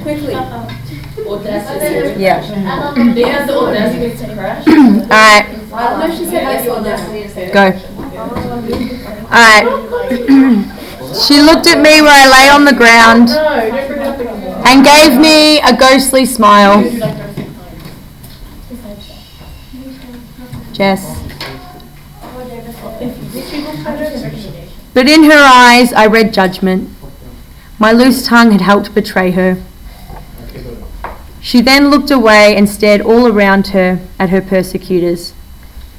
quickly. Audacity. Yeah. They have the audacity to crash. Alright, I don't know if she said yes or no. go. Alright. She looked at me where I lay on the ground and gave me a ghostly smile. Jess. But in her eyes I read judgment. My loose tongue had helped betray her. She then looked away and stared all around her at her persecutors.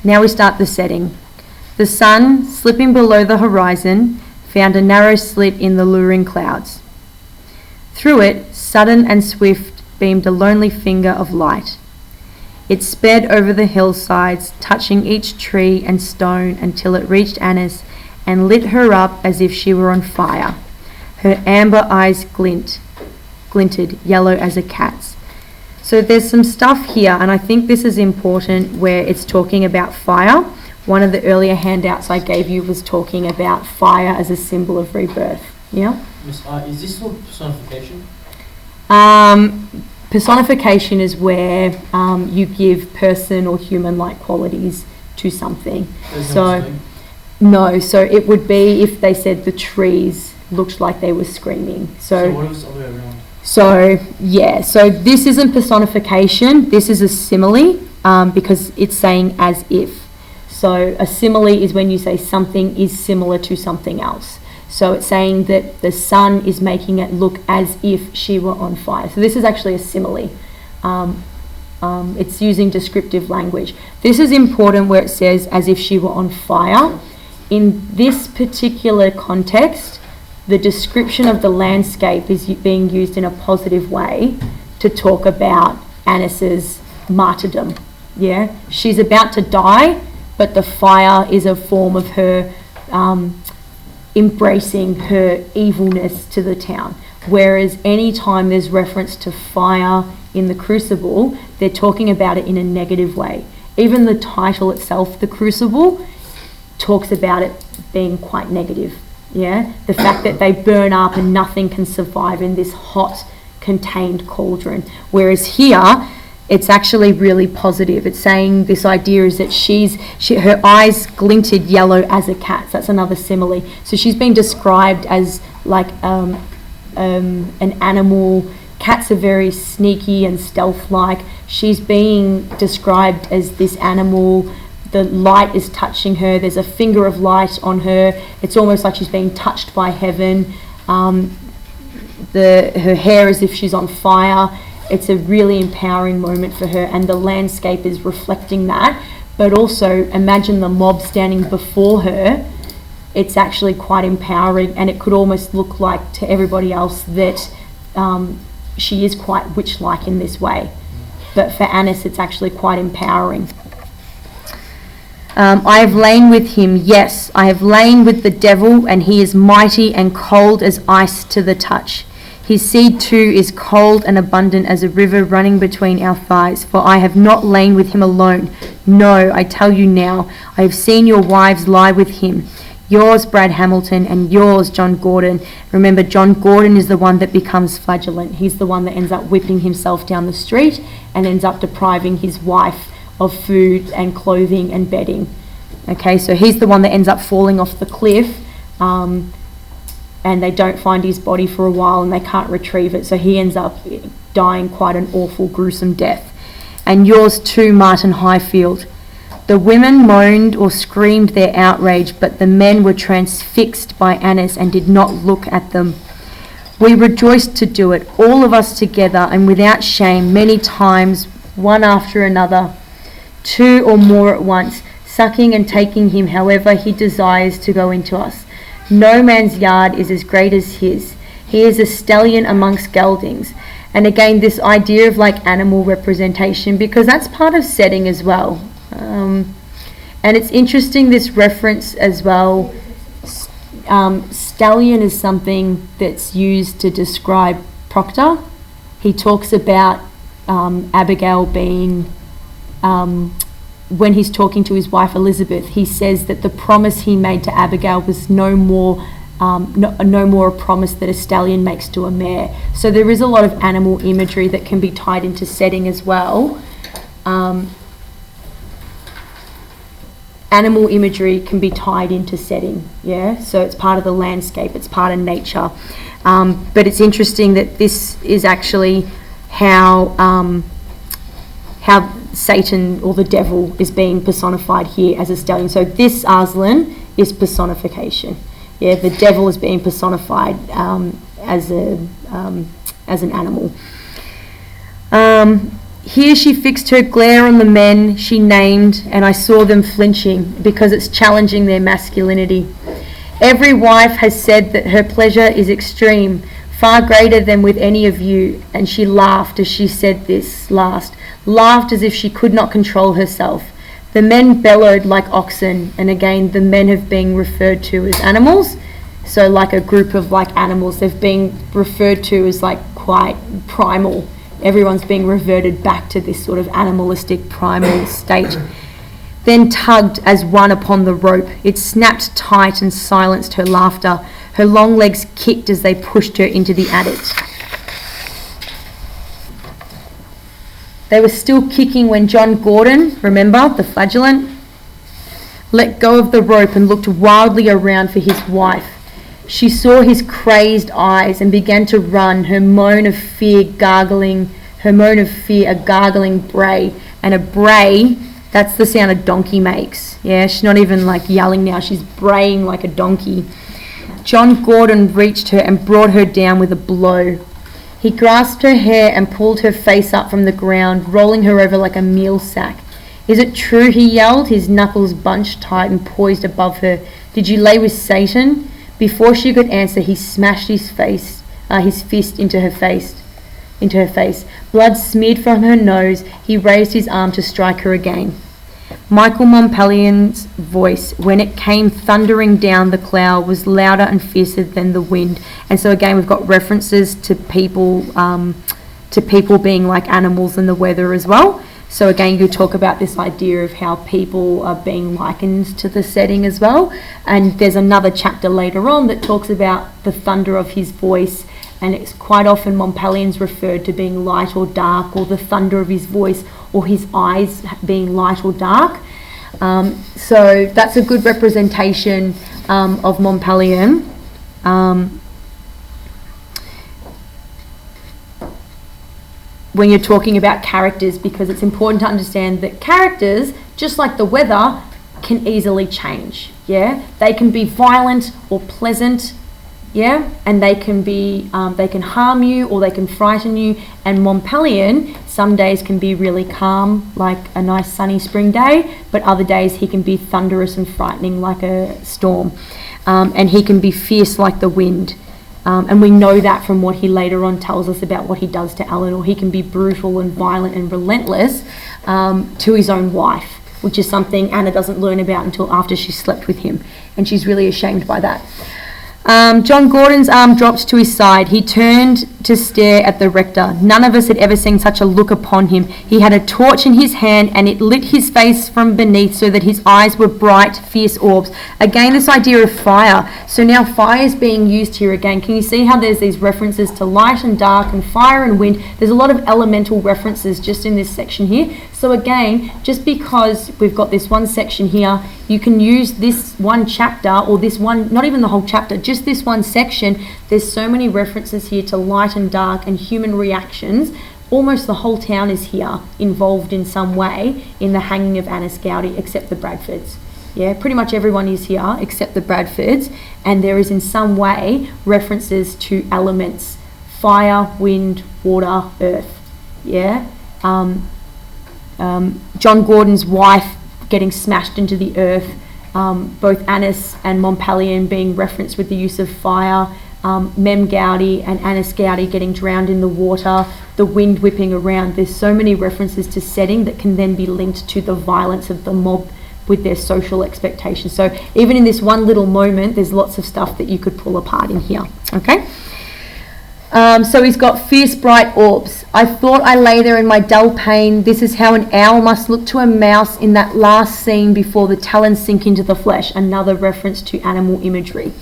Now we start the setting. The sun, slipping below the horizon, found a narrow slit in the luring clouds. Through it, sudden and swift, beamed a lonely finger of light. It sped over the hillsides, touching each tree and stone until it reached Annis and lit her up as if she were on fire. Her amber eyes glinted, yellow as a cat's. So there's some stuff here, and I think this is important, where it's talking about fire. One of the earlier handouts I gave you was talking about fire as a symbol of rebirth. Yeah? Is this for personification? Personification is where you give person or human-like qualities to something. No, so it would be if they said the trees looked like they were screaming. So what if it's the other way around? So this isn't personification, this is a simile, because it's saying as if. So a simile is when you say something is similar to something else. So it's saying that the sun is making it look as if she were on fire. So this is actually a simile. It's using descriptive language. This is important where it says as if she were on fire. In this particular context, the description of the landscape is being used in a positive way to talk about Annis's martyrdom. Yeah, she's about to die, but the fire is a form of her embracing her evilness to the town. Whereas any time there's reference to fire in the Crucible, they're talking about it in a negative way. Even the title itself, The Crucible, talks about it being quite negative. Yeah, the fact that they burn up and nothing can survive in this hot, contained cauldron. Whereas here, it's actually really positive. It's saying this idea is that her eyes glinted yellow as a cat's. That's another simile. So she's been described as like an animal. Cats are very sneaky and stealth-like. She's being described as this animal. The light is touching her. There's a finger of light on her. It's almost like she's being touched by heaven. Her hair as if she's on fire. It's a really empowering moment for her, and the landscape is reflecting that. But also, imagine the mob standing before her. It's actually quite empowering, and it could almost look like to everybody else that she is quite witch-like in this way. But for Annis, it's actually quite empowering. I have lain with him, yes, I have lain with the devil, and he is mighty and cold as ice to the touch. His seed too is cold and abundant as a river running between our thighs, for I have not lain with him alone. No, I tell you now, I have seen your wives lie with him. Yours, Brad Hamilton, and yours, John Gordon. Remember, John Gordon is the one that becomes flagellant. He's the one that ends up whipping himself down the street and ends up depriving his wife of food and clothing and bedding. Okay, so he's the one that ends up falling off the cliff, and they don't find his body for a while and they can't retrieve it, so he ends up dying quite an awful, gruesome death. And yours too, Martin Highfield. The women moaned or screamed their outrage, but the men were transfixed by Annis and did not look at them. We rejoiced to do it, all of us together and without shame, many times, one after another, 2 or more at once, sucking and taking him however he desires to go into us. No man's yard is as great as his. He is a stallion amongst geldings. And again, this idea of like animal representation, because that's part of setting as well. And it's interesting, this reference as well. Stallion is something that's used to describe Proctor. He talks about Abigail being, when he's talking to his wife Elizabeth, he says that the promise he made to Abigail was no more no more a promise that a stallion makes to a mare. So there is a lot of animal imagery that can be tied into setting as well. Animal imagery can be tied into setting, yeah? So it's part of the landscape, it's part of nature. But it's interesting that this is actually how Satan or the devil is being personified here as a stallion. So this Aslan is personification. Yeah, the devil is being personified as an animal. Here she fixed her glare on the men she named, and I saw them flinching because it's challenging their masculinity. Every wife has said that her pleasure is extreme, far greater than with any of you, and she laughed as she said this last, laughed as if she could not control herself. The men bellowed like oxen, and again the men have been referred to as animals. So like a group of like animals, they've been referred to as like quite primal. Everyone's being reverted back to this sort of animalistic primal state. Then tugged as one upon the rope. It snapped tight and silenced her laughter. Her long legs kicked as they pushed her into the attic. They were still kicking when John Gordon, remember, the flagellant, let go of the rope and looked wildly around for his wife. She saw his crazed eyes and began to run, her moan of fear a gargling bray. And a bray, that's the sound a donkey makes. Yeah, she's not even like yelling now, she's braying like a donkey. John Gordon reached her and brought her down with a blow. He grasped her hair and pulled her face up from the ground, rolling her over like a meal sack. Is it true, he yelled, his knuckles bunched tight and poised above her. Did you lay with Satan? Before she could answer, he smashed his fist into her face. Blood smeared from her nose. He raised his arm to strike her again. Michael Montpellier's voice, when it came thundering down the cloud, was louder and fiercer than the wind. And so again, we've got references to people being like animals in the weather as well. So again, you talk about this idea of how people are being likened to the setting as well. And there's another chapter later on that talks about the thunder of his voice, and it's quite often Montpellier's referred to being light or dark, or the thunder of his voice, or his eyes being light or dark. So that's a good representation of Montpellier. When you're talking about characters, because it's important to understand that characters, just like the weather, can easily change. Yeah, they can be violent or pleasant. Yeah, and they can be they can harm you or they can frighten you. And Montpellier some days can be really calm, like a nice sunny spring day, but other days he can be thunderous and frightening like a storm, and he can be fierce like the wind. And we know that from what he later on tells us about what he does to Eleanor. He can be brutal and violent and relentless to his own wife, which is something Anna doesn't learn about until after she slept with him, and she's really ashamed by that. John Gordon's arm dropped to his side. He turned to stare at the rector. None of us had ever seen such a look upon him. He had a torch in his hand, and it lit his face from beneath so that his eyes were bright, fierce orbs. Again, this idea of fire. So now fire is being used here again. Can you see how there's these references to light and dark and fire and wind? There's a lot of elemental references just in this section here. So again, just because we've got this one section here, you can use this one chapter, or this one, not even the whole chapter, just this one section. There's so many references here to light and dark and human reactions. Almost the whole town is here involved in some way in the hanging of Anna Gowdy, except the Bradfords. Yeah, pretty much everyone is here except the Bradfords, and there is in some way references to elements: fire, wind, water, earth. Yeah. John Gordon's wife getting smashed into the earth, both Annis and Montpellier being referenced with the use of fire, Mem Gowdy and Annis Gowdy getting drowned in the water, the wind whipping around. There's so many references to setting that can then be linked to the violence of the mob with their social expectations. So even in this one little moment, there's lots of stuff that you could pull apart in here. Okay. So he's got fierce bright orbs. I thought I lay there in my dull pain. This is how an owl must look to a mouse in that last scene before the talons sink into the flesh. Another reference to animal imagery.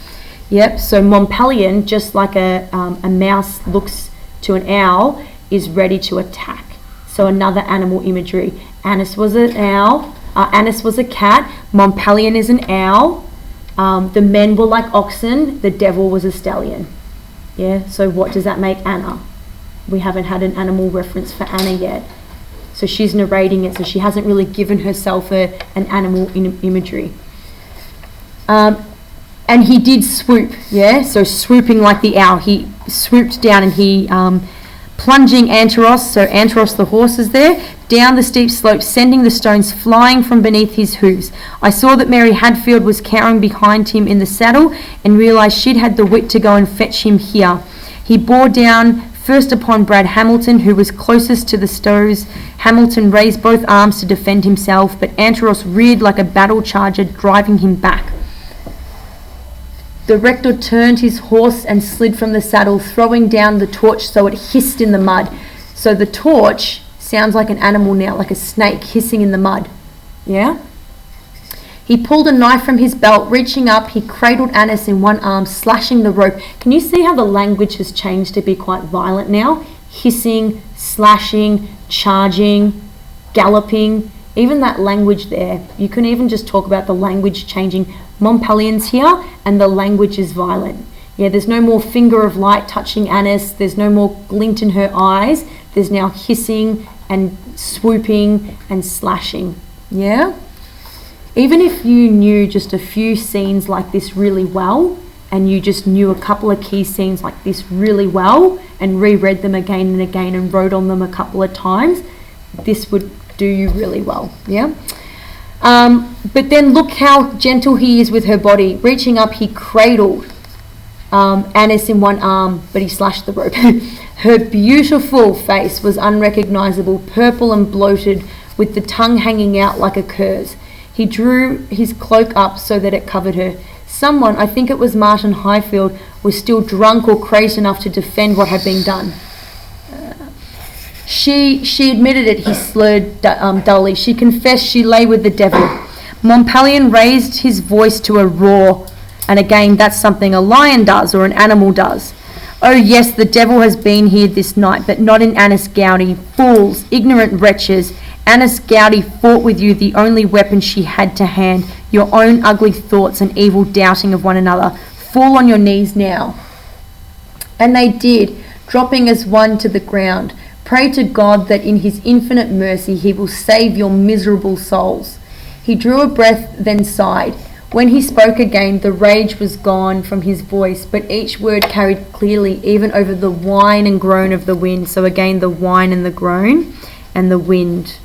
Yep, so Montpellier, just like a mouse looks to an owl, is ready to attack. So another animal imagery. Annis was an owl, Annis was a cat, Montpellier is an owl, the men were like oxen, the devil was a stallion. Yeah, so what does that make Anna? We haven't had an animal reference for Anna yet. So she's narrating it, so she hasn't really given herself an animal imagery. And he did swoop, yeah, so swooping like the owl. He swooped down and he, plunging Anteros, so Anteros the horse is there, down the steep slope, sending the stones flying from beneath his hooves. I saw that Mary Hadfield was cowering behind him in the saddle and realised she'd had the wit to go and fetch him here. He bore down first upon Brad Hamilton, who was closest to the stoves. Hamilton raised both arms to defend himself, but Anteros reared like a battle charger, driving him back. The rector turned his horse and slid from the saddle, throwing down the torch so it hissed in the mud. So the torch sounds like an animal now, like a snake hissing in the mud. Yeah? He pulled a knife from his belt, reaching up, he cradled Annis in one arm, slashing the rope. Can you see how the language has changed to be quite violent now? Hissing, slashing, charging, galloping. Even that language there, you can even just talk about the language changing. Montpellier's here and the language is violent. Yeah, there's no more finger of light touching Annis. There's no more glint in her eyes. There's now hissing and swooping and slashing. Yeah? Even if you knew just a few scenes like this really well, and you just knew a couple of key scenes like this really well, and reread them again and again and wrote on them a couple of times, this would do you really well. Yeah? But then look how gentle he is with her body. Reaching up, he cradled Annis in one arm, but he slashed the rope. Her beautiful face was unrecognizable, purple and bloated, with the tongue hanging out like a cur's. He drew his cloak up so that it covered her. Someone, I think it was Martin Highfield, was still drunk or crazed enough to defend what had been done. She admitted it, he slurred dully. She confessed she lay with the devil. Montpellier raised his voice to a roar. And again, that's something a lion does or an animal does. Oh yes, the devil has been here this night, but not in Annis Gowdy. Fools, ignorant wretches. Annis Gowdy fought with you, the only weapon she had to hand. Your own ugly thoughts and evil doubting of one another. Fall on your knees now. And they did, dropping as one to the ground. Pray to God that in his infinite mercy he will save your miserable souls. He drew a breath, then sighed. When he spoke again, the rage was gone from his voice, but each word carried clearly, even over the whine and groan of the wind. So again, the whine and the groan and the wind.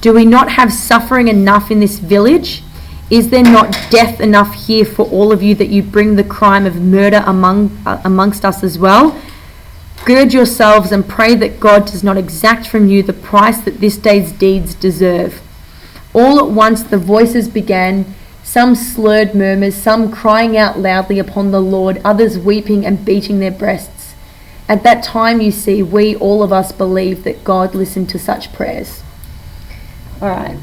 Do we not have suffering enough in this village? Is there not death enough here for all of you that you bring the crime of murder amongst us as well? Gird yourselves and pray that God does not exact from you the price that this day's deeds deserve. All at once the voices began, some slurred murmurs, some crying out loudly upon the Lord, others weeping and beating their breasts. At that time, you see, we, all of us, believed that God listened to such prayers. All right.